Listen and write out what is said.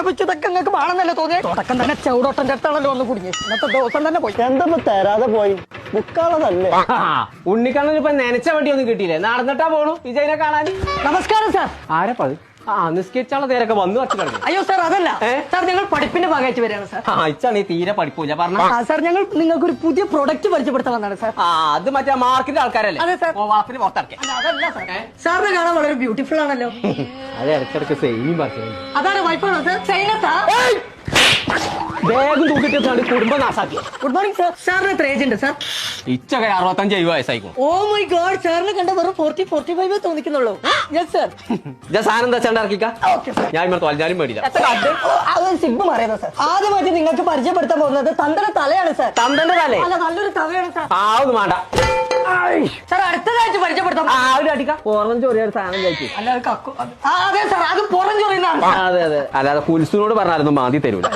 പറഞ്ഞപ്പോ ഇതൊക്കെ നിങ്ങൾക്ക് വേണമെന്നല്ലേ തോന്നിയ തുടക്കം തന്നെ ചവിടോട്ടന്റെ അടുത്താണല്ലോ വന്ന് കുടുങ്ങി ഇന്നത്തെ ദിവസം തന്നെ പോയി. എന്താ തരാതെ പോയി ബുക്കാളതല്ലേ? ഉണ്ണിക്കണ്ണൻ ഇപ്പൊ നനച്ച വണ്ടിയൊന്നും കിട്ടിയില്ലേ? നടന്നിട്ടാ പോണു വിജയനെ കാണാൻ. നമസ്കാരം സാർ. ആരപ്പത്? നിസ്കരിച്ചാളെ നേരൊക്കെ വന്നു വച്ചു കളഞ്ഞു. അയ്യോ സാർ അതല്ല സാർ, ഞങ്ങൾ പഠിപ്പിന്റെ ഭാഗമായിട്ട് വരികയാണ് സാർ. ഇച്ചാണ് ഈ തീരെ പഠിപ്പൂല പറഞ്ഞ. സാർ ഞങ്ങൾ നിങ്ങൾക്ക് ഒരു പുതിയ പ്രൊഡക്റ്റ് പരിചയപ്പെടുത്താൻ വന്നതാണ് സാർ. അത് മറ്റേ മാർക്കിന്റെ ആൾക്കാരല്ലേ? അതെ സാർ. വാപ്പിന് പുറത്തിറക്കി. അതല്ല സാർ, സാറിനെ കാണാൻ വളരെ ബ്യൂട്ടിഫുൾ ആണല്ലോ. അത് ഇടയ്ക്കിടയ്ക്ക് സെയിം പറഞ്ഞു. അതാണ് വൈഫാണോ സാർ? ചൈനത്താ? വേഗം തൂക്കിട്ട് കുടുംബം നാസാക്കി. Good morning sir. സാറിന് എത്ര ഏജ് ഉണ്ട് സാർ? ഇച്ചൊക്കെ 65 വയസ്സായിക്കും. ഓ മൈ ഗോഡ്, സാറിന് കണ്ട വെറും 40-45 തോന്നിക്കുന്നുള്ളൂ. Yes sir. സാധനം എന്താ ചേണ്ട ഇറക്കിക്ക. ഞാൻ ഇവിടെ തോൽഞ്ഞാലും പേടില്ല. സിഗ്മ മാറിയതാ സാർ. ആദ്യമായിട്ട് നിങ്ങൾക്ക് പരിചയപ്പെടുത്താൻ പോകുന്നത് തന്തയുടെ തലയാണ് സാർ. തന്തന്റെ തലേ? അല്ല, നല്ലൊരു തലയാണ് സാർ. ഒന്നും വേണ്ട സാർ. അടുത്തതായിട്ട് പരിചയപ്പെടുത്താം. പുറം ചൊറിയ സാധനം കഴിച്ചു. അല്ല, അതെ സാർ, അത് പുറം ചൊറിയുന്നതാണ്. അതെ അതെ, അല്ലാതെ കുൽസുനോട് പറഞ്ഞാലൊന്നും മാന്തി തരൂല.